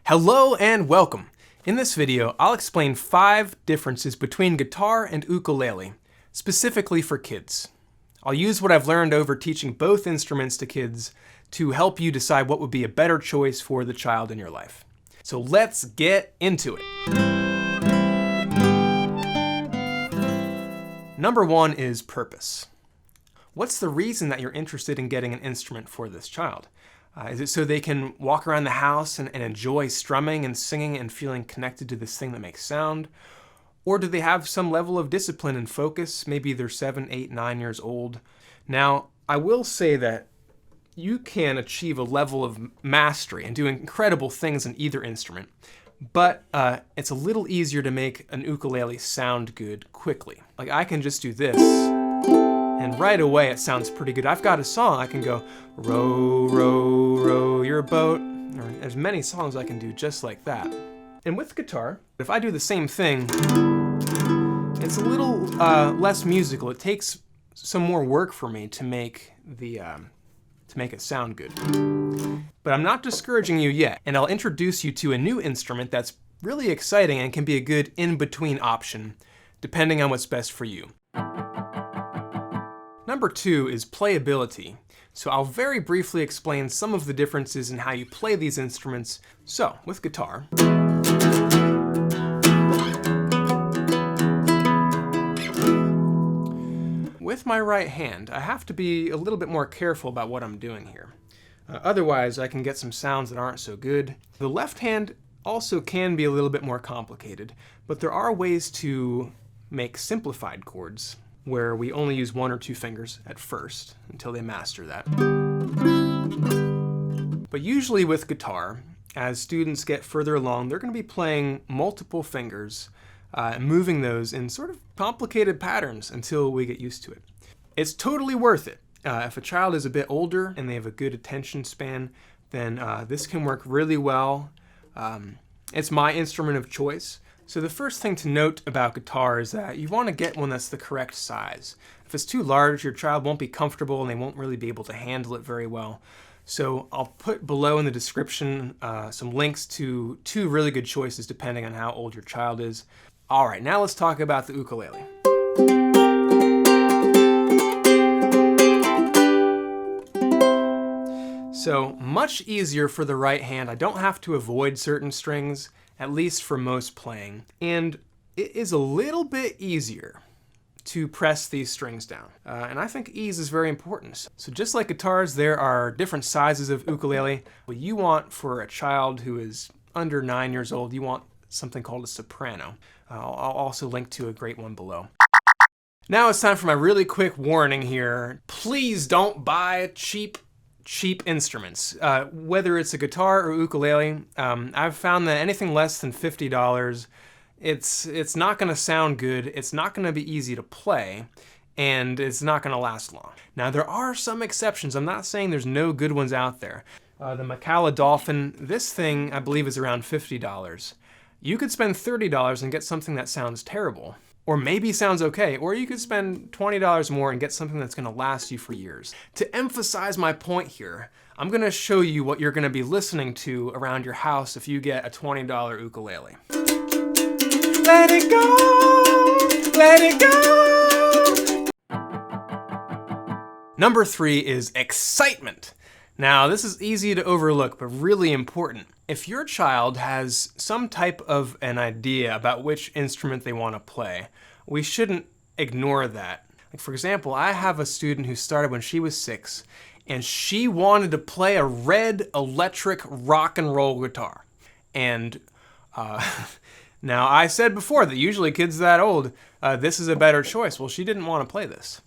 Hello and welcome. In this video, I'll explain 5 differences between guitar and ukulele, specifically for kids. I'll use what I've learned over teaching both instruments to kids to help you decide what would be a better choice for the child in your life. So let's get into it. Number 1 is purpose. What's the reason that you're interested in getting an instrument for this child? Is it so they can walk around the house and enjoy strumming and singing and feeling connected to this thing that makes sound? Or do they have some level of discipline and focus? Maybe they're 7, 8, 9 years old. Now, I will say that you can achieve a level of mastery and do incredible things in either instrument, but it's a little easier to make an ukulele sound good quickly. Like I can just do this, and right away it sounds pretty good. I've got a song I can go, row, row, row your boat. Or there's many songs I can do just like that. And with guitar, if I do the same thing, it's a little less musical. It takes some more work for me to make it sound good. But I'm not discouraging you yet, and I'll introduce you to a new instrument that's really exciting and can be a good in-between option, depending on what's best for you. Number 2 is playability. So I'll very briefly explain some of the differences in how you play these instruments. So, with guitar, with my right hand, I have to be a little bit more careful about what I'm doing here. Otherwise, I can get some sounds that aren't so good. The left hand also can be a little bit more complicated, but there are ways to make simplified chords where we only use 1 or 2 fingers at first until they master that. But usually with guitar, as students get further along, they're going to be playing multiple fingers, moving those in sort of complicated patterns until we get used to it. It's totally worth it. If a child is a bit older and they have a good attention span, then this can work really well. It's my instrument of choice. So the first thing to note about guitar is that you want to get one that's the correct size. If it's too large, your child won't be comfortable and they won't really be able to handle it very well. So I'll put below in the description some links to 2 really good choices depending on how old your child is. All right, now let's talk about the ukulele. So much easier for the right hand. I don't have to avoid certain strings, at least for most playing. And it is a little bit easier to press these strings down. And I think ease is very important. So just like guitars, there are different sizes of ukulele. What you want for a child who is under 9 years old, you want something called a soprano. I'll also link to a great one below. Now it's time for my really quick warning here. Please don't buy cheap instruments, whether it's a guitar or ukulele. I've found that anything less than $50, it's not going to sound good, it's not going to be easy to play, and it's not going to last long. Now there are some exceptions. I'm not saying there's no good ones out there. The Makala Dolphin, this thing I believe is around $50. You could spend $30 and get something that sounds terrible, or maybe sounds okay, or you could spend $20 more and get something that's going to last you for years. To emphasize my point here, I'm going to show you what you're going to be listening to around your house if you get a $20 ukulele. Let it go, let it go. Number 3 is excitement. Now, this is easy to overlook, but really important. If your child has some type of an idea about which instrument they want to play, we shouldn't ignore that. Like for example, I have a student who started when she was 6, and she wanted to play a red electric rock and roll guitar. And now I said before that usually kids that old, this is a better choice. Well, she didn't want to play this.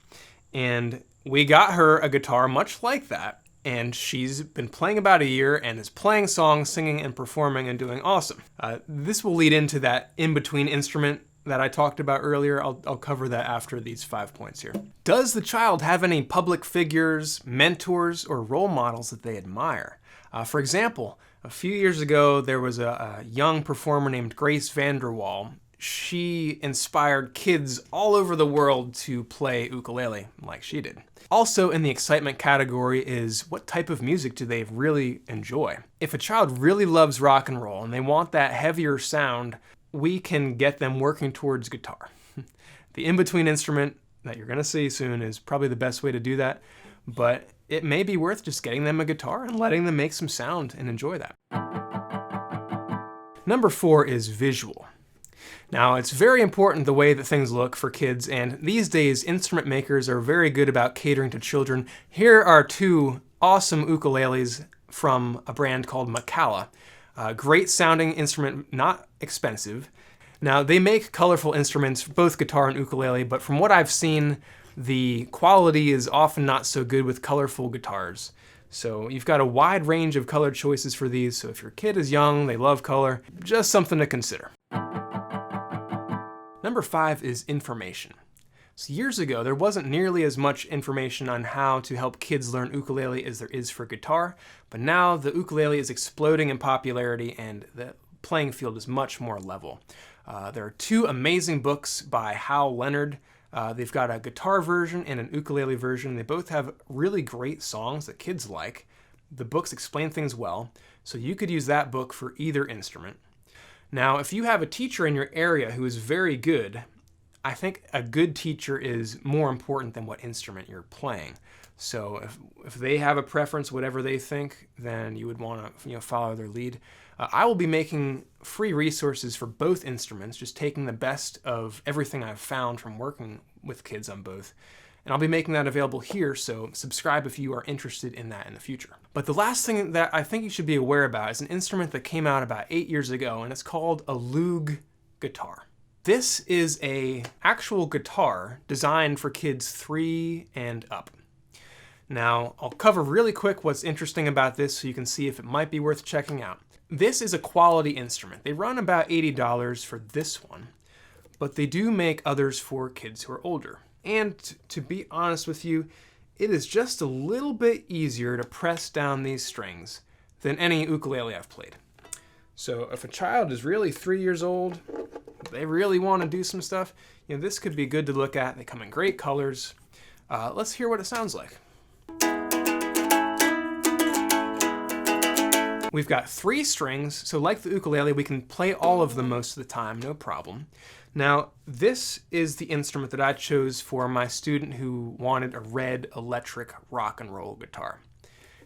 And we got her a guitar much like that. And she's been playing about a year and is playing songs, singing, and performing and doing awesome. This will lead into that in-between instrument that I talked about earlier. I'll cover that after these 5 points here. Does the child have any public figures, mentors, or role models that they admire? For example, a few years ago, there was a young performer named Grace Vanderwall. She inspired kids all over the world to play ukulele like she did. Also in the excitement category is what type of music do they really enjoy? If a child really loves rock and roll and they want that heavier sound, we can get them working towards guitar. The in-between instrument that you're going to see soon is probably the best way to do that, but it may be worth just getting them a guitar and letting them make some sound and enjoy that. Number 4 is visual. Now, it's very important the way that things look for kids, and these days instrument makers are very good about catering to children. Here are 2 awesome ukuleles from a brand called Makala. Great sounding instrument, not expensive. Now, they make colorful instruments, both guitar and ukulele, but from what I've seen, the quality is often not so good with colorful guitars. So you've got a wide range of color choices for these, so if your kid is young, they love color, just something to consider. Number 5 is information. So years ago, there wasn't nearly as much information on how to help kids learn ukulele as there is for guitar, but now the ukulele is exploding in popularity and the playing field is much more level. There are 2 amazing books by Hal Leonard. They've got a guitar version and an ukulele version. They both have really great songs that kids like. The books explain things well, so you could use that book for either instrument. Now, if you have a teacher in your area who is very good, I think a good teacher is more important than what instrument you're playing. So if they have a preference, whatever they think, then you would want to follow their lead. I will be making free resources for both instruments, just taking the best of everything I've found from working with kids on both. And I'll be making that available here, so subscribe if you are interested in that in the future. But the last thing that I think you should be aware about is an instrument that came out about 8 years ago, and it's called a Loog guitar. This is an actual guitar designed for kids 3 and up. Now, I'll cover really quick what's interesting about this so you can see if it might be worth checking out. This is a quality instrument. They run about $80 for this one, but they do make others for kids who are older. And to be honest with you, it is just a little bit easier to press down these strings than any ukulele I've played. So if a child is really 3 years old, they really want to do some stuff, this could be good to look at. They come in great colors. Let's hear what it sounds like. We've got 3 strings, so like the ukulele, we can play all of them most of the time, no problem. Now, this is the instrument that I chose for my student who wanted a red electric rock and roll guitar.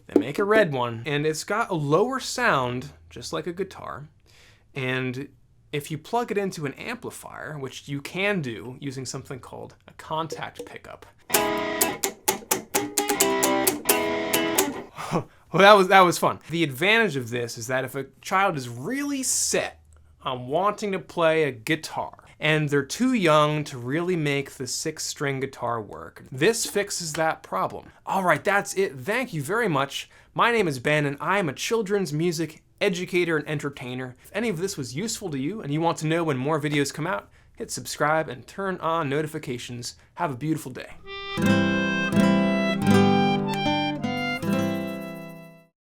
They make a red one, and it's got a lower sound, just like a guitar, and if you plug it into an amplifier, which you can do using something called a contact pickup. Well, that was fun. The advantage of this is that if a child is really set on wanting to play a guitar, and they're too young to really make the 6-string guitar work, this fixes that problem. All right, that's it. Thank you very much. My name is Ben, and I am a children's music educator and entertainer. If any of this was useful to you and you want to know when more videos come out, hit subscribe and turn on notifications. Have a beautiful day.